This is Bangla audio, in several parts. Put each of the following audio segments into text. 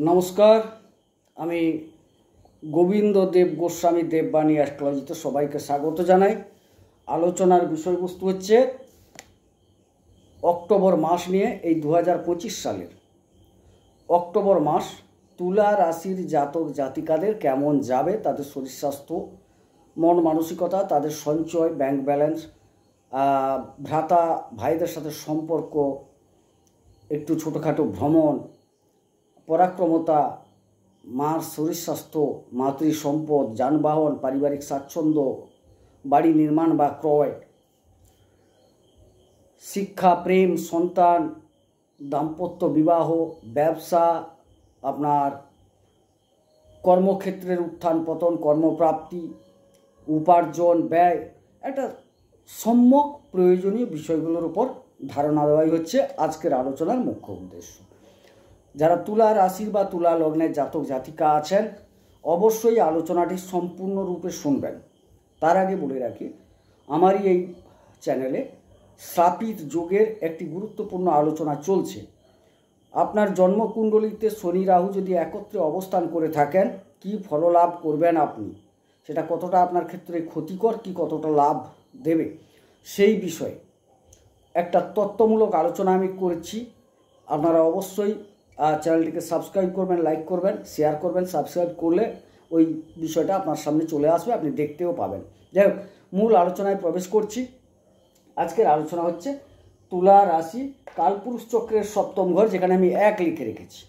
নমস্কার, আমি গোবিন্দদেব গোস্বামী দেববাণী অ্যাস্ট্রোলজিতে সবাইকে স্বাগত জানাই। আলোচনার বিষয়বস্তু হচ্ছে অক্টোবর মাস নিয়ে। এই 2025 সালের অক্টোবর মাস তুলা রাশির জাতক জাতিকাদের কেমন যাবে, তাদের শরীর স্বাস্থ্য, মন মানসিকতা, তাদের সঞ্চয়, ব্যাংক ব্যালেন্স, ভ্রাতা ভাইদের সাথে সম্পর্ক, একটু ছোটোখাটো ভ্রমণ, পরাক্রমতা, মার শরীর স্বাস্থ্য, মাতৃ সম্পদ, যানবাহন, পারিবারিক স্বাচ্ছন্দ্য, বাড়ি নির্মাণ বা ক্রয়, শিক্ষা, প্রেম, সন্তান, দাম্পত্য, বিবাহ, ব্যবসা, আপনার কর্মক্ষেত্রের উত্থান পতন, কর্মপ্রাপ্তি, উপার্জন, ব্যয়, একটা সম্যক প্রয়োজনীয় বিষয়গুলোর উপর ধারণা দেওয়াই হচ্ছে আজকের আলোচনার মুখ্য উদ্দেশ্য। যারা তুলা রাশির বা তুলা লগ্নের জাতক জাতিকা আছেন অবশ্যই আলোচনাটি সম্পূর্ণরূপে শুনবেন। তার আগে বলে রাখি, আমারই এই চ্যানেলে শ্রাপিত যোগের একটি গুরুত্বপূর্ণ আলোচনা চলছে। আপনার জন্মকুণ্ডলিতে শনি রাহু যদি একত্রে অবস্থান করে থাকেন কি ফললাভ করবেন আপনি, সেটা কতটা আপনার ক্ষেত্রে ক্ষতিকর কি কতটা লাভ দেবে, সেই বিষয়ে একটা তত্ত্বমূলক আলোচনা আমি করছি। আপনারা অবশ্যই চ্যানেলটিকে সাবস্ক্রাইব করবেন, লাইক করবেন, শেয়ার করবেন। সাবস্ক্রাইব করলে ওই বিষয়টা আপনার সামনে চলে আসবে, আপনি দেখতেও পাবেন। যাই হোক, মূল আলোচনায় প্রবেশ করছি। আজকের আলোচনা হচ্ছে তুলা রাশি কালপুরুষ চক্রের সপ্তম ঘর, যেখানে আমি 1 লিখে রেখেছি।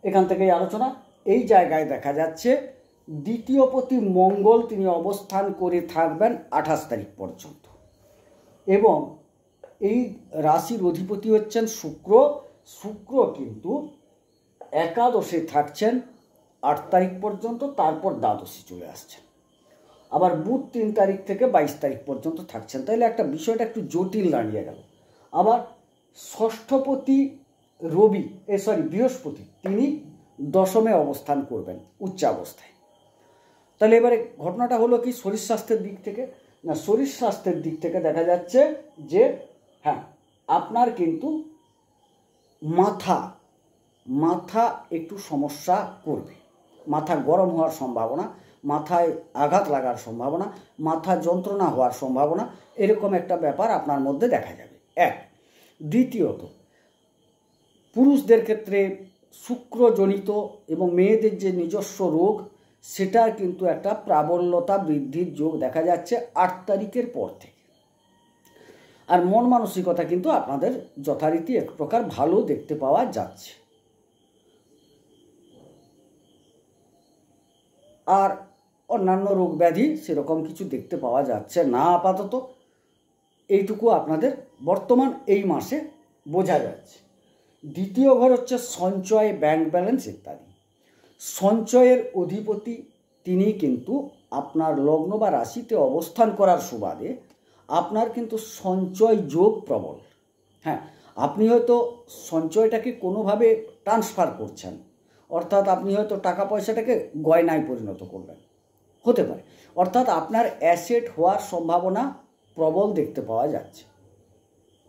এখান থেকেই আলোচনা। এই জায়গায় দেখা যাচ্ছে দ্বিতীয়পতি মঙ্গল তিনি অবস্থান করে থাকবেন 28 তারিখ পর্যন্ত, এবং এই রাশির অধিপতি হচ্ছেন শুক্র। শুক্র কিন্তু একাদশে থাকছেন 8 তারিখ পর্যন্ত, তারপর দ্বাদশে চলে আসছেন। আবার বুধ 3 তারিখ থেকে 22 তারিখ পর্যন্ত থাকছেন। তাইলে একটা বিষয়টা একটু জটিল দাঁড়িয়ে গেল। আবার ষষ্ঠপতি বৃহস্পতি তিনি দশমে অবস্থান করবেন উচ্চাবস্থায়। তাহলে এবারে ঘটনাটা হলো কি, শরীর স্বাস্থ্যের দিক থেকে না, শরীর স্বাস্থ্যের দিক থেকে দেখা যাচ্ছে যে হ্যাঁ, আপনার কিন্তু মাথা একটু সমস্যা করবে, মাথা গরম হওয়ার সম্ভাবনা, মাথায় আঘাত লাগার সম্ভাবনা, মাথা যন্ত্রণা হওয়ার সম্ভাবনা, এরকম একটা ব্যাপার আপনার মধ্যে দেখা যাবে। এক। দ্বিতীয়ত, পুরুষদের ক্ষেত্রে শুক্রজনিত এবং মেয়েদের যে নিজস্ব রোগ, সেটার কিন্তু একটা প্রাবল্যতা বৃদ্ধির যোগ দেখা যাচ্ছে 8 তারিখের পর থেকে। আর মন মানসিকতা কিন্তু আপনাদের যথারীতি এক প্রকার ভালো দেখতে পাওয়া যাচ্ছে। আর অন্যান্য রোগ ব্যাধি সেরকম কিছু দেখতে পাওয়া যাচ্ছে না আপাতত। এইটুকু আপনাদের বর্তমান এই মাসে বোঝা যাচ্ছে। দ্বিতীয় ঘর হচ্ছে সঞ্চয়, ব্যাংক ব্যালেন্স ইত্যাদি। সঞ্চয়ের অধিপতি তিনি কিন্তু আপনার লগ্ন বা রাশিতে অবস্থান করার সুবাদে আপনার কিন্তু সঞ্চয় যোগ প্রবল। হ্যাঁ, আপনি হয়তো সঞ্চয়টাকে কোনোভাবে ট্রান্সফার করছেন, অর্থাৎ আপনি হয়তো টাকা পয়সাটাকে গয়নায় পরিণত করবেন, হতে পারে। অর্থাৎ আপনার অ্যাসেট হওয়ার সম্ভাবনা প্রবল দেখতে পাওয়া যাচ্ছে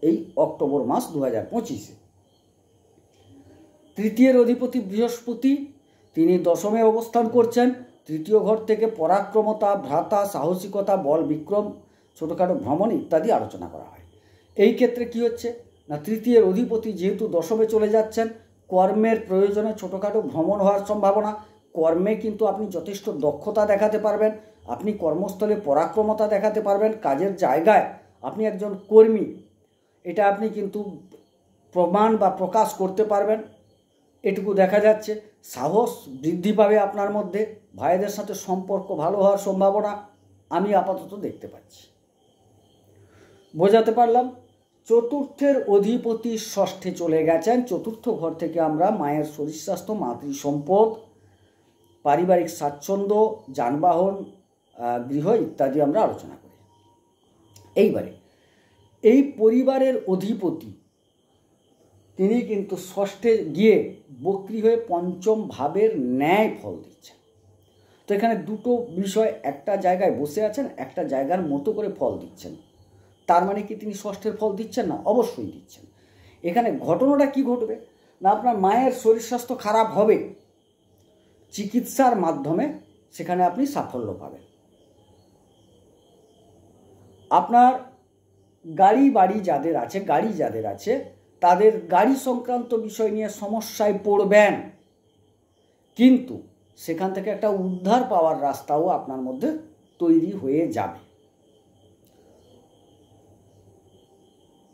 এই অক্টোবর মাস 2025-এ। তৃতীয়ের অধিপতি বৃহস্পতি তিনি দশমে অবস্থান করছেন। তৃতীয় ঘর থেকে পরাক্রমতা, ভ্রাতা, সাহসিকতা, বল বিক্রম, ছোটোখাটো ভ্রমণ ইত্যাদি আলোচনা করা হয়। এই ক্ষেত্রে কি হচ্ছে না, তৃতীয়ের অধিপতি যেহেতু দশমে চলে যাচ্ছেন, কর্মের প্রয়োজনে ছোটোখাটো ভ্রমণ হওয়ার সম্ভাবনা। কর্মে কিন্তু আপনি যথেষ্ট দক্ষতা দেখাতে পারবেন, আপনি কর্মস্থলে পরাক্রমতা দেখাতে পারবেন, কাজের জায়গায় আপনি একজন কর্মী, এটা আপনি কিন্তু প্রমাণ বা প্রকাশ করতে পারবেন, এটুকু দেখা যাচ্ছে। সাহস বৃদ্ধি পাবে আপনার মধ্যে, ভাইদের সাথে সম্পর্ক ভালো হওয়ার সম্ভাবনা আমি আপাতত দেখতে পাচ্ছি। বোঝাতে পারলাম? চতুর্থের অধিপতি ষষ্ঠে চলে গেছেন। চতুর্থ ঘর থেকে আমরা মায়ের শরীর স্বাস্থ্য, মাতৃ সম্পদ, পারিবারিক স্বাচ্ছন্দ্য, যানবাহন, গৃহ ইত্যাদি আমরা আলোচনা করি। এইবারে এই পরিবারের অধিপতি তিনি কিন্তু ষষ্ঠে গিয়ে বক্রী হয়ে পঞ্চম ভাবের ন্যায় ফল দিচ্ছেন। তো এখানে দুটো বিষয়, একটা জায়গায় বসে আছেন, একটা জায়গার মতো করে ফল দিচ্ছেন। তার মানে কি তিনি ষষ্ঠের ফল দিচ্ছেন না? অবশ্যই দিচ্ছেন। এখানে ঘটনাটা কি ঘটবে না আপনার মায়ের শরীর স্বাস্থ্য খারাপ হবে, চিকিৎসার মাধ্যমে সেখানে আপনি সাফল্য পাবেন। আপনার গাড়ি যাদের আছে তাদের গাড়ি সংক্রান্ত বিষয় নিয়ে সমস্যায় পড়বেন, কিন্তু সেখান থেকে একটা উদ্ধার পাওয়ার রাস্তাও আপনার মধ্যে তৈরি হয়ে যাবে।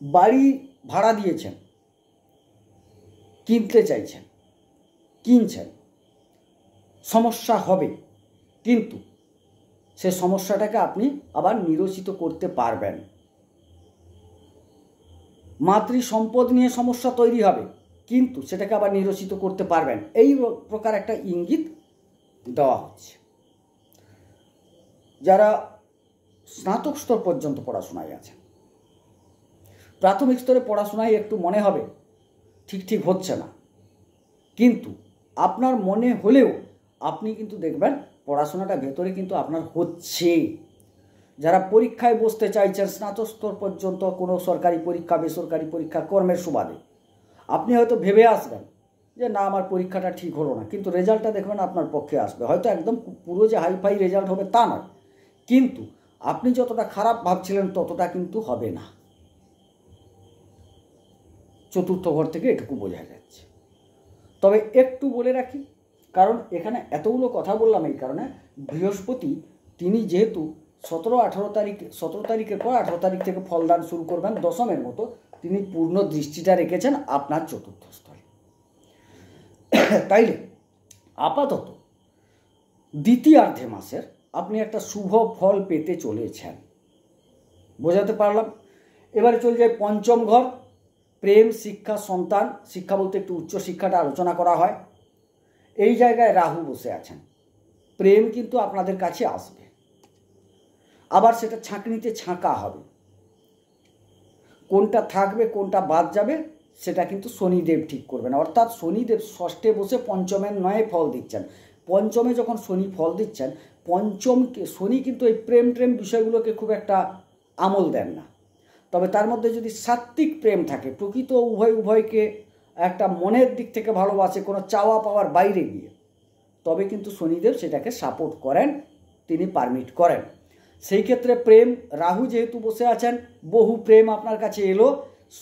বাড়ি ভাড়া দিয়েছেন, কিনতে চাইছেন, কিনছেন, সমস্যা হবে, কিন্তু সে সমস্যাটাকে আপনি আবার নিরসিত করতে পারবেন। মাতৃ সম্পদ নিয়ে সমস্যা তৈরি হবে, কিন্তু সেটাকে আবার নিরসিত করতে পারবেন। এই প্রকার একটা ইঙ্গিত দেওয়া হচ্ছে। যারা স্নাতক স্তর পর্যন্ত পড়াশোনায় আছেন, প্রাথমিক স্তরে পড়াশোনায় একটু মনে হবে ঠিক হচ্ছে না, কিন্তু আপনার মনে হলেও আপনি কিন্তু দেখবেন পড়াশোনাটা ভেতরে কিন্তু আপনার হচ্ছে। যারা পরীক্ষায় বসতে চাইছেন স্নাতক স্তর পর্যন্ত, কোনো সরকারি পরীক্ষা বেসরকারি পরীক্ষা কর্মের সুবাদে, আপনি হয়তো ভেবে আসবেন যে না আমার পরীক্ষাটা ঠিক হলো না, কিন্তু রেজাল্টটা দেখবেন আপনার পক্ষে আসবে। হয়তো একদম পুরো যে হাইফাই রেজাল্ট হবে তা নয়, কিন্তু আপনি যতটা খারাপ ভাবছিলেন ততটা কিন্তু হবে না। চতুর্থ ঘর থেকে এটুকু বোঝা যাচ্ছে। তবে একটু বলে রাখি, কারণ এখানে এতগুলো কথা বললাম এই কারণে, বৃহস্পতি তিনি যেহেতু 17 তারিখের পর 18 তারিখ থেকে ফলদান শুরু করবেন দশমের মতো, তিনি পূর্ণ দৃষ্টিটা রেখেছেন আপনার চতুর্থ স্থলে। তাইলে আপাতত দ্বিতীয়ার্ধে মাসের আপনি একটা শুভ ফল পেতে চলেছেন, বোঝাতে পারলাম। এবারে চলে যায় পঞ্চম ঘর, প্রেম, শিক্ষা, সন্তান। শিক্ষা বলতে একটু উচ্চ শিক্ষাটা আলোচনা করা হয়। এই জায়গায় রাহু বসে আছেন, প্রেম কিন্তু আপনাদের কাছে আসবে, আবার সেটা ছাঁকনিতে ছাঁকা হবে। কোনটা থাকবে কোনটা বাদ যাবে সেটা কিন্তু শনিদেব ঠিক করবেন। অর্থাৎ শনিদেব ষষ্ঠে বসে পঞ্চমের নয় ফল দিচ্ছেন। পঞ্চমে যখন শনি ফল দিচ্ছেন, পঞ্চমকে শনি কিন্তু এই প্রেম বিষয়গুলোকে খুব একটা আমল দেন না। তবে তার মধ্যে যদি সাত্ত্বিক প্রেম থাকে, প্রকৃত উভয়কে একটা মনের দিক থেকে ভালোবাসে, কোনো চাওয়া পাওয়ার বাইরে গিয়ে, তবে কিন্তু শনিদেব সেটাকে সাপোর্ট করেন, তিনি পারমিট করেন। সেই ক্ষেত্রে প্রেম, রাহু যেহেতু বসে আছেন, বহু প্রেম আপনার কাছে এলো,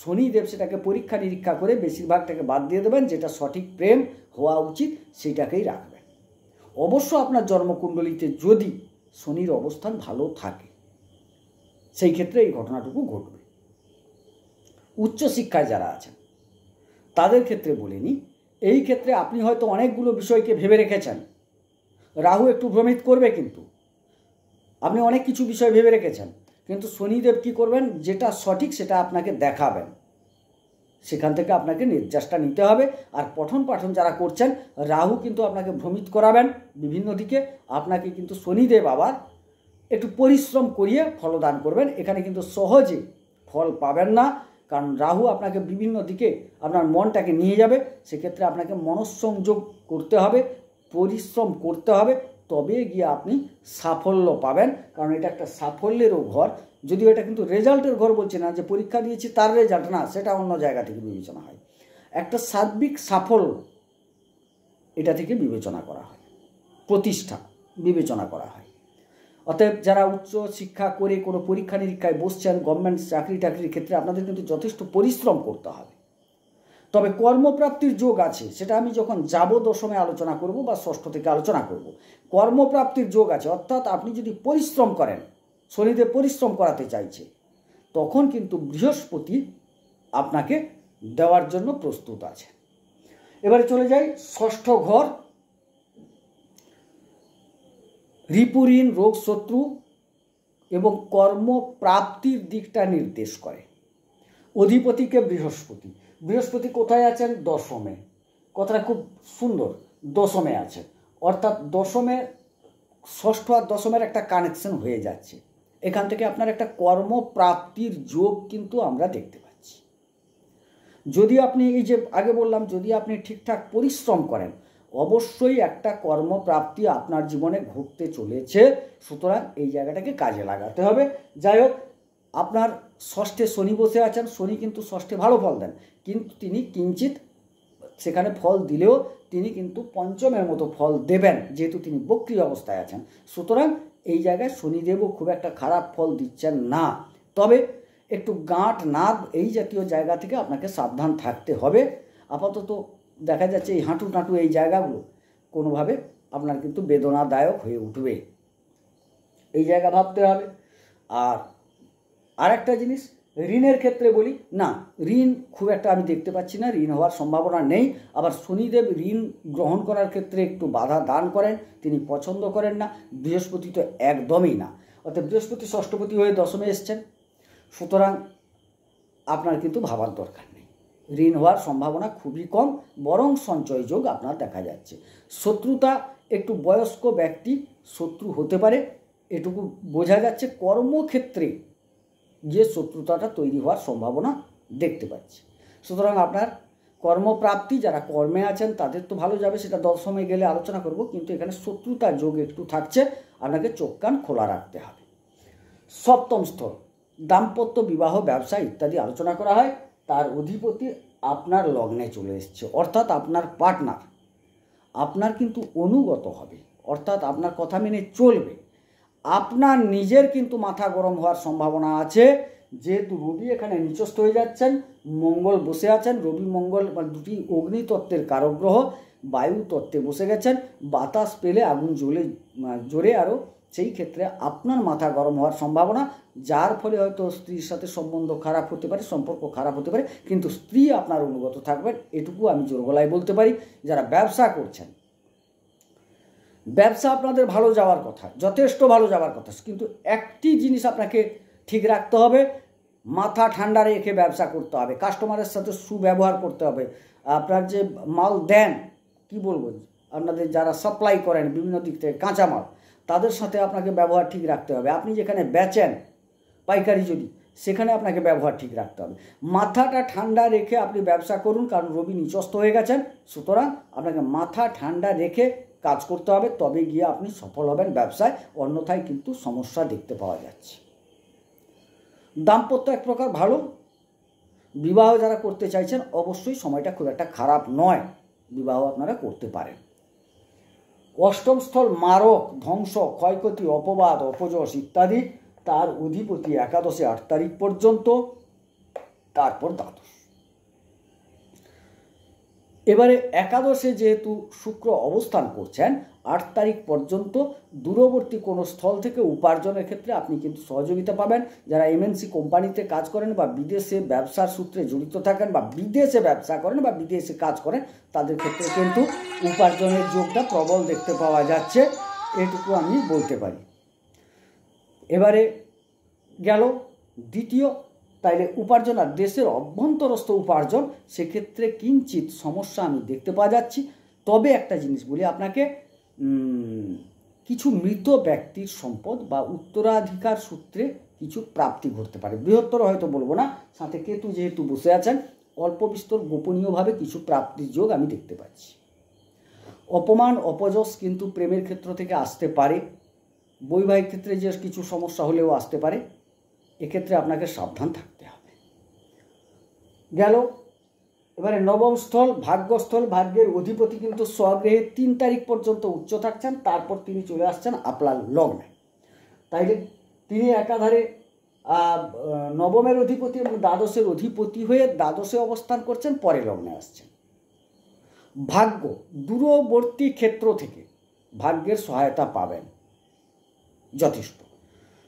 শনিদেব সেটাকে পরীক্ষা নিরীক্ষা করে বেশিরভাগটাকে বাদ দিয়ে দেবেন। যেটা সঠিক প্রেম হওয়া উচিত সেটাকেই রাখবেন। অবশ্য আপনার জন্মকুণ্ডলিতে যদি শনির অবস্থান ভালো থাকে, সেই ক্ষেত্রে এই ঘটনাটুকু ঘটবে। উচ্চশিক্ষায় যারা আছেন তাদের ক্ষেত্রে বলিনি, এই ক্ষেত্রে আপনি হয়তো অনেকগুলো বিষয়কে ভেবে রেখেছেন, রাহু একটু ভ্রমিত করবে, কিন্তু আপনি অনেক কিছু বিষয় ভেবে রেখেছেন, কিন্তু শনিদেব কি করবেন, যেটা সঠিক সেটা আপনাকে দেখাবেন, সেখান থেকে আপনাকে নির্যাসটা নিতে হবে। আর পঠন পাঠন যারা করছেন, রাহু কিন্তু আপনাকে ভ্রমিত করাবেন বিভিন্ন দিকে, আপনাকে কিন্তু শনিদেব আবার একটু পরিশ্রম করিয়ে ফলদান করবেন। এখানে কিন্তু সহজে ফল পাবেন না, কারণ রাহু আপনাকে বিভিন্ন দিকে আপনার মনটাকে নিয়ে যাবে। সেক্ষেত্রে আপনাকে মনঃসংযোগ করতে হবে, পরিশ্রম করতে হবে, তবে গিয়ে আপনি সাফল্য পাবেন। কারণ এটা একটা সাফল্যেরও ঘর, যদিও এটা কিন্তু রেজাল্টের ঘর বলছে না, যে পরীক্ষা দিয়েছি তার রেজাল্ট না, সেটা অন্য জায়গা থেকে বিবেচনা হয়। একটা সার্বিক সাফল্য এটা থেকে বিবেচনা করা হয়, প্রতিষ্ঠা বিবেচনা করা হয়। অতএব যারা উচ্চ শিক্ষা করে কোনো পরীক্ষা নিরীক্ষায় বসছেন, গভর্নমেন্ট চাকরির ক্ষেত্রে আপনাদের কিন্তু যথেষ্ট পরিশ্রম করতে হবে। তবে কর্মপ্রাপ্তির যোগ আছে, সেটা আমি যখন যাব দশমে আলোচনা করব বা ষষ্ঠ থেকে আলোচনা করব। কর্মপ্রাপ্তির যোগ আছে, অর্থাৎ আপনি যদি পরিশ্রম করেন, শনিদেব পরিশ্রম করাতে চাইছে, তখন কিন্তু বৃহস্পতি আপনাকে দেওয়ার জন্য প্রস্তুত আছে। এবারে চলে যাই ষষ্ঠ ঘর, রিপুঋণ, রোগ, শত্রু এবং কর্মপ্রাপ্তির দিকটা নির্দেশ করে। অধিপতিকে বৃহস্পতি কোথায় আছেন, দশমে। কথাটা খুব সুন্দর, দশমে আছে, অর্থাৎ দশমে ষষ্ঠ আর দশমের একটা কানেকশন হয়ে যাচ্ছে। এখান থেকে আপনার একটা কর্মপ্রাপ্তির যোগ কিন্তু আমরা দেখতে পাচ্ছি। যদি আপনি এই যে আগে বললাম, যদি আপনি ঠিকঠাক পরিশ্রম করেন, অবশ্যই একটা কর্মপ্রাপ্তি আপনার জীবনে ঘটতে চলেছে। সুতরাং এই জায়গাটাকে কাজে লাগাতে হবে। যাই হোক, আপনার ষষ্ঠে শনি বসে আছেন, শনি কিন্তু ষষ্ঠে ভালো ফল দেন, কিন্তু তিনি কিঞ্চিত সেখানে ফল দিলেও তিনি কিন্তু পঞ্চমের মতো ফল দেবেন, যেহেতু তিনি বক্রী অবস্থায় আছেন। সুতরাং এই জায়গায় শনিদেবও খুব একটা খারাপ ফল দিচ্ছেন না, তবে একটু গাঁট নাদ এই জাতীয় জায়গা থেকে আপনাকে সাবধান থাকতে হবে। আপাতত দেখা যাচ্ছে এই হাঁটু টাঁটু এই জায়গাগুলো কোনোভাবে আপনার কিন্তু বেদনাদায়ক হয়ে উঠবে, এই জায়গা ভাবতে হবে। আর একটা জিনিস, ঋণের ক্ষেত্রে বলি, না ঋণ খুব একটা আমি দেখতে পাচ্ছি না, ঋণ হওয়ার সম্ভাবনা নেই। আবার শনিদেব ঋণ গ্রহণ করার ক্ষেত্রে একটু বাধা দান করেন, তিনি পছন্দ করেন না। বৃহস্পতি তো একদমই না, অর্থাৎ বৃহস্পতি ষষ্ঠপতি হয়ে দশমে এসছেন। সুতরাং আপনার কিন্তু ভাবার দরকার নেই, ঋণ হওয়ার সম্ভাবনা খুবই কম, বরং সঞ্চয় যোগ আপনার দেখা যাচ্ছে। শত্রুতা, একটু বয়স্ক ব্যক্তি শত্রু হতে পারে, এটুকু বোঝা যাচ্ছে। কর্মক্ষেত্রে যে শত্রুতাটা তৈরি হওয়ার সম্ভাবনা দেখতে পাচ্ছি। সুতরাং আপনার কর্মপ্রাপ্তি, যারা কর্মে আছেন তাদের তো ভালো যাবে, সেটা দশমে গেলে আলোচনা করব, কিন্তু এখানে শত্রুতা যোগ একটু থাকছে, আপনাকে চোখ কান খোলা রাখতে হবে। সপ্তম স্থল, দাম্পত্য, বিবাহ, ব্যবসা ইত্যাদি আলোচনা করা হয়। তার অধিপতি আপনার লগ্নে চলে এসছে, অর্থাৎ আপনার পার্টনার আপনার কিন্তু অনুগত হবে, অর্থাৎ আপনার কথা মেনে চলবে। আপনার নিজের কিন্তু মাথা গরম হওয়ার সম্ভাবনা আছে, যেহেতু রবি এখানে নিচস্থ হয়ে যাচ্ছেন, মঙ্গল বসে আছেন। রবি মঙ্গল দুটি অগ্নিতত্ত্বের কারক গ্রহ, বায়ু তত্ত্বে বসে গেছেন, বাতাস পেলে আগুন জ্বলে আরও, সেই ক্ষেত্রে আপনার মাথা গরম হওয়ার সম্ভাবনা, যার ফলে হয়তো স্ত্রীর সাথে সম্বন্ধ খারাপ হতে পারে, সম্পর্ক খারাপ হতে পারে, কিন্তু স্ত্রী আপনার অনুগত থাকবেন, এটুকু আমি জোর গলায় বলতে পারি। যারা ব্যবসা করছেন, ব্যবসা আপনাদের ভালো যাওয়ার কথা, যথেষ্ট ভালো যাওয়ার কথা, কিন্তু একটি জিনিস আপনাকে ঠিক রাখতে হবে, মাথা ঠান্ডা রেখে ব্যবসা করতে হবে, কাস্টমারের সাথে সুব্যবহার করতে হবে। আপনার যে মাল দেন, কি বলবো, আপনাদের যারা সাপ্লাই করেন বিভিন্ন দিক থেকে কাঁচামাল, তাদের সাথে আপনাকে ব্যবহার ঠিক রাখতে হবে। আপনি যেখানে বেচেন পাইকারি, যদি সেখানে আপনাকে ব্যবহার ঠিক রাখতে হবে। মাথাটা ঠান্ডা রেখে আপনি ব্যবসা করুন, কারণ রবি নিচস্থ হয়ে গেছেন। সুতরাং আপনাকে মাথা ঠান্ডা রেখে কাজ করতে হবে, তবে গিয়ে আপনি সফল হবেন ব্যবসায়, অন্যথায় কিন্তু সমস্যা দেখতে পাওয়া যাচ্ছে। দাম্পত্য এক প্রকার ভালো, বিবাহ যারা করতে চাইছেন অবশ্যই সময়টা খুব একটা খারাপ নয়, বিবাহ আপনারা করতে পারেন। অষ্টম স্থল মারক, ধ্বংস, ক্ষয়ক্ষতি, অপবাদ, অপযশ ইত্যাদি, তার অধিপতি একাদশে 8 তারিখ পর্যন্ত, তারপর দ্বাদশ। এবারে একাদশে যেহেতু শুক্র অবস্থান করছেন 8 তারিখ পর্যন্ত, দূরবর্তী কোনো স্থল থেকে উপার্জনের ক্ষেত্রে আপনি কিন্তু সহযোগিতা পাবেন। যারা এমএনসি কোম্পানিতে কাজ করেন বা বিদেশে ব্যবসার সূত্রে জড়িত থাকেন বা বিদেশে ব্যবসা করেন বা বিদেশে কাজ করেন, তাদের ক্ষেত্রে কিন্তু উপার্জনের যোগটা প্রবল দেখতে পাওয়া যাচ্ছে, এটুকু আমি বলতে পারি। এবারে গেল দ্বিতীয়, তাইলে উপার্জন আর দেশের অভ্যন্তরস্থ উপার্জন, সেক্ষেত্রে কিঞ্চিত সমস্যা আমি দেখতে পাওয়া যাচ্ছি। তবে একটা জিনিস বলি আপনাকে, কিছু মৃত ব্যক্তির সম্পদ বা উত্তরাধিকার সূত্রে কিছু প্রাপ্তি ঘটতে পারে, বৃহত্তর হয়তো বলবো না, সাথে কেতু যেহেতু বসে আছেন, অল্প বিস্তর গোপনীয়ভাবে কিছু প্রাপ্তির যোগ আমি দেখতে পাচ্ছি। অপমান অপযশ কিন্তু প্রেমের ক্ষেত্র থেকে আসতে পারে, বৈবাহিক ক্ষেত্রে যে কিছু সমস্যা হলেও আসতে পারে, এক্ষেত্রে আপনাকে সাবধান থাকতে হবে। গেল এবারে নবম স্থল, ভাগ্যস্থল, ভাগ্যের অধিপতি কিন্তু স্বগৃহে 3 তারিখ পর্যন্ত উচ্চ থাকছেন, তারপর তিনি চলে আসছেন আপনার লগ্নে। তাইলে তিনি একাধারে নবমের অধিপতি এবং দ্বাদশের অধিপতি হয়ে দ্বাদশে অবস্থান করছেন, পরে লগ্নে আসছেন। ভাগ্য, দূরবর্তী ক্ষেত্র থেকে ভাগ্যের সহায়তা পাবেন যথেষ্ট,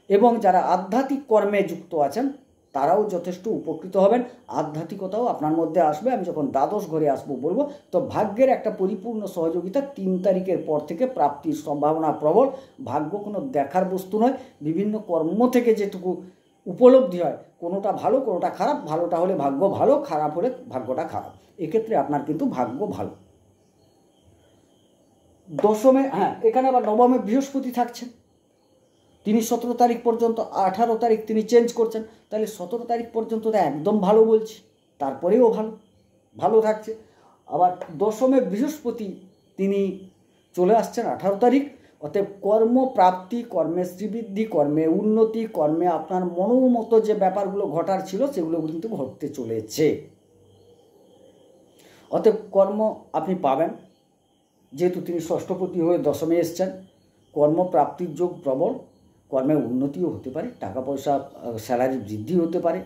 এবং যারা আধ্যাত্মিক কর্মে যুক্ত আছেন তারাও যথেষ্ট উপকৃত হবেন, আধ্যাত্মিকতাও আপনার মধ্যে আসবে। আমি যখন দ্বাদশ ঘরে আসবো বলবো, তো ভাগ্যের একটা পরিপূর্ণ সহযোগিতা 3 তারিখের পর থেকে প্রাপ্তির সম্ভাবনা প্রবল। ভাগ্য কোনো দেখার বস্তু নয়, বিভিন্ন কর্ম থেকে যেটুকু উপলব্ধি হয়, কোনোটা ভালো কোনোটা খারাপ, ভালোটা হলে ভাগ্য ভালো, খারাপ হলে ভাগ্যটা খারাপ, এক্ষেত্রে আপনার কিন্তু ভাগ্য ভালো। দশমে, এখানে আবার নবমে বৃহস্পতি থাকছেন, তিনি 17 তারিখ পর্যন্ত, 18 তারিখ তিনি চেঞ্জ করছেন, তাহলে 17 তারিখ পর্যন্ত তো একদম ভালো বলছি, তারপরেও ভালো থাকছে। আবার দশমে বৃহস্পতি তিনি চলে আসছেন 18 তারিখ, অতএব কর্মপ্রাপ্তি, কর্মে শ্রীবৃদ্ধি, কর্মে উন্নতি, কর্মে আপনার মনোমতো যে ব্যাপারগুলো ঘটার ছিল সেগুলো কিন্তু ঘটতে চলেছে। অতএব কর্ম আপনি পাবেন, যেহেতু তিনি ষষ্ঠপতি হয়ে দশমে এসছেন। কর্মপ্রাপ্তির যোগ প্রবল, কর্মে উন্নতিও হতে পারে, টাকা পয়সা স্যালারি বৃদ্ধি হতে পারে,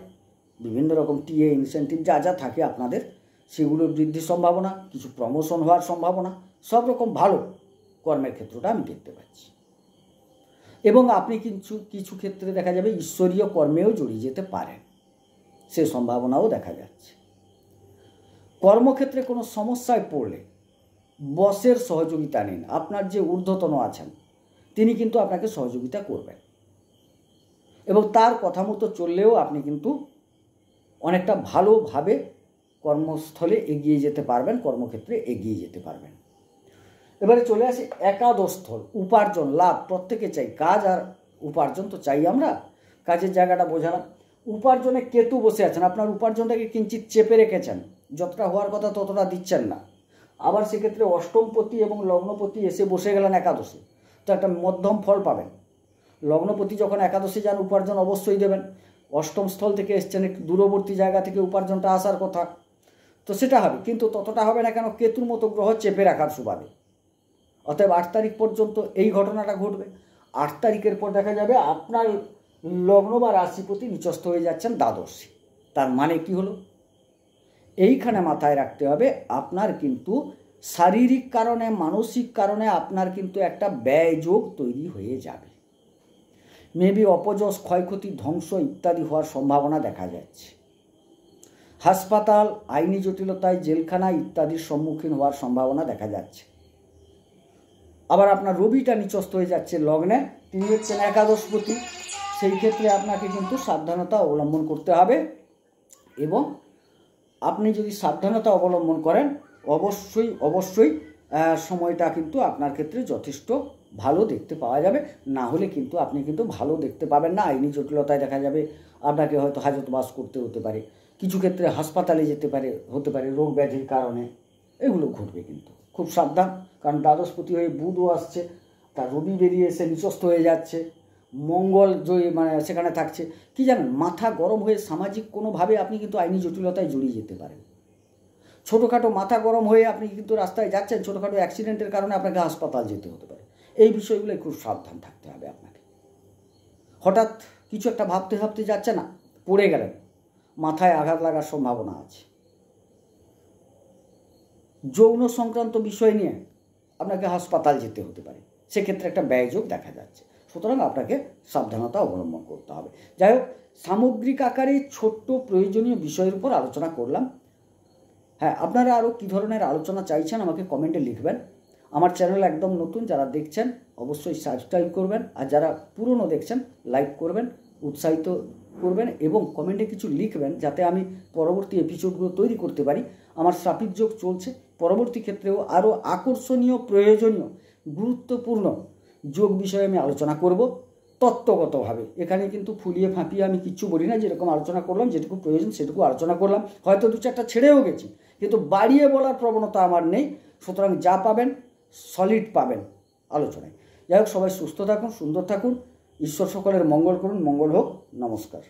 বিভিন্ন রকম টিএ ইনসেন্টিভ যা যা থাকে আপনাদের সেগুলোর বৃদ্ধির সম্ভাবনা, কিছু প্রমোশন হওয়ার সম্ভাবনা, সব রকম ভালো কর্মের ক্ষেত্রটা আমি দেখতে পাচ্ছি। এবং আপনি কিছু ক্ষেত্রে দেখা যাবে ঈশ্বরীয় কর্মেও জড়িয়ে যেতে পারেন, সে সম্ভাবনাও দেখা যাচ্ছে। কর্মক্ষেত্রে কোনো সমস্যায় পড়লে বসের সহযোগিতা নিন। আপনার যে ঊর্ধ্বতন আছেন তিনি কিন্তু আপনাকে সহযোগিতা করবেন এবং তার কথা মতো চললেও আপনি কিন্তু অনেকটা ভালোভাবে কর্মস্থলে এগিয়ে যেতে পারবেন, কর্মক্ষেত্রে এগিয়ে যেতে পারবেন। এবারে চলে আসি একাদশ স্থল, উপার্জন, লাভ প্রত্যেকে চাই, কাজ আর উপার্জন তো চাই আমরা। কাজের জায়গাটা বোঝালাম। উপার্জনে কেতু বসে আছেন, আপনার উপার্জনটাকে কিঞ্চিত চেপে রেখেছেন, যতটা হওয়ার কথা ততটা দিচ্ছেন না। আবার সেক্ষেত্রে অষ্টমপতি এবং লগ্নপতি এসে বসে গেলেন একাদশে, তো একটা মধ্যম ফল পাবেন। লগ্নপতি যখন একাদশে যান উপার্জন অবশ্যই দেবেন। অষ্টম স্থল থেকে এসছেন, একটু দূরবর্তী জায়গা থেকে উপার্জনটা আসার কথা, তো সেটা হবে, কিন্তু ততটা হবে না কেন, কেতুর মতো গ্রহ চেপে রাখার সুবাদে। অতএব 8 তারিখ পর্যন্ত এই ঘটনাটা ঘটবে। 8 তারিখের পর দেখা যাবে আপনার লগ্ন বা রাশিপতি নিচস্থ হয়ে যাচ্ছেন দ্বাদশে। তার মানে কি হলো, এইখানে মাথায় রাখতে হবে আপনার কিন্তু শারীরিক কারণে, মানসিক কারণে আপনার কিন্তু একটা ব্যয়যোগ তৈরি হয়ে যাবে। মেবি অপযশ, ক্ষয়ক্ষতি, ধ্বংস ইত্যাদি হওয়ার সম্ভাবনা দেখা যাচ্ছে। হাসপাতাল, আইনি জটিলতায়, জেলখানা ইত্যাদির সম্মুখীন হওয়ার সম্ভাবনা দেখা যাচ্ছে। আবার আপনার রবিটা নিচস্থ হয়ে যাচ্ছে লগ্নে, তিনি হচ্ছেন একাদশপতি, সেই ক্ষেত্রে আপনাকে কিন্তু সাবধানতা অবলম্বন করতে হবে। এবং আপনি যদি সাবধানতা অবলম্বন করেন অবশ্যই সময়টা কিন্তু আপনার ক্ষেত্রে যথেষ্ট ভালো দেখতে পাওয়া যাবে। না হলে কিন্তু আপনি কিন্তু ভালো দেখতে পাবেন না। আইনি জটিলতায় দেখা যাবে আপনাকে হয়তো হাজতবাস করতে হতে পারে, কিছু ক্ষেত্রে হাসপাতালে হতে পারে রোগ ব্যাধির কারণে, এগুলো ঘটবে। কিন্তু খুব সাবধান, কারণ দ্বাদশপতি হয়ে বুধও আসছে, তার রবি বেরিয়ে এসে নিচস্থ হয়ে যাচ্ছে, মঙ্গল সেখানে থাকছে। কি জানেন, মাথা গরম হয়ে সামাজিক কোনোভাবে আপনি কিন্তু আইনি জটিলতায় জড়িয়ে যেতে পারেন। ছোটোখাটো মাথা গরম হয়ে আপনি কিন্তু রাস্তায় যাচ্ছেন, ছোটোখাটো অ্যাক্সিডেন্টের কারণে আপনাকে হাসপাতাল যেতে হতে পারে। এই বিষয়গুলোই খুব সাবধান থাকতে হবে আপনাকে। হঠাৎ কিছু একটা ভাবতে যাচ্ছে না, পড়ে গেলেন, মাথায় আঘাত লাগার সম্ভাবনা আছে। যৌন সংক্রান্ত বিষয় নিয়ে আপনাকে হাসপাতাল যেতে হতে পারে, সেক্ষেত্রে একটা ব্যয়যোগ দেখা যাচ্ছে। সুতরাং আপনাকে সাবধানতা অবলম্বন করতে হবে। যাই হোক, সামগ্রিক আকারে ছোট্ট প্রয়োজনীয় বিষয়ের উপর আলোচনা করলাম। হ্যাঁ, আপনারা আরও কী ধরনের আলোচনা চাইছেন আমাকে কমেন্টে লিখবেন। আমার চ্যানেল একদম নতুন, যারা দেখছেন অবশ্যই সাবস্ক্রাইব করবেন, আর যারা পুরনো দেখছেন লাইক করবেন, উৎসাহিত করবেন এবং কমেন্টে কিছু লিখবেন, যাতে আমি পরবর্তী এপিসোডগুলো তৈরি করতে পারি। আমার শ্রাপিত যোগ চলছে, পরবর্তী ক্ষেত্রেও আরও আকর্ষণীয়, প্রয়োজনীয়, গুরুত্বপূর্ণ যোগ বিষয়ে আমি আলোচনা করব তত্ত্বগতভাবে। এখানে কিন্তু ফুলিয়ে ফাঁপিয়ে আমি কিচ্ছু বলি না, যেরকম আলোচনা করলাম, যেটুকু প্রয়োজন সেটুকু আলোচনা করলাম। হয়তো 2-4টা ছেড়েও গেছি, কিন্তু বাড়িয়ে বলার প্রবণতা আমার নেই। সুতরাং যা পাবেন সলিড পাবেন আলোচনায়। যাই হোক, সবাই সুস্থ থাকুন, সুন্দর থাকুন, ঈশ্বর সকলের মঙ্গল করুন, মঙ্গল হোক। নমস্কার।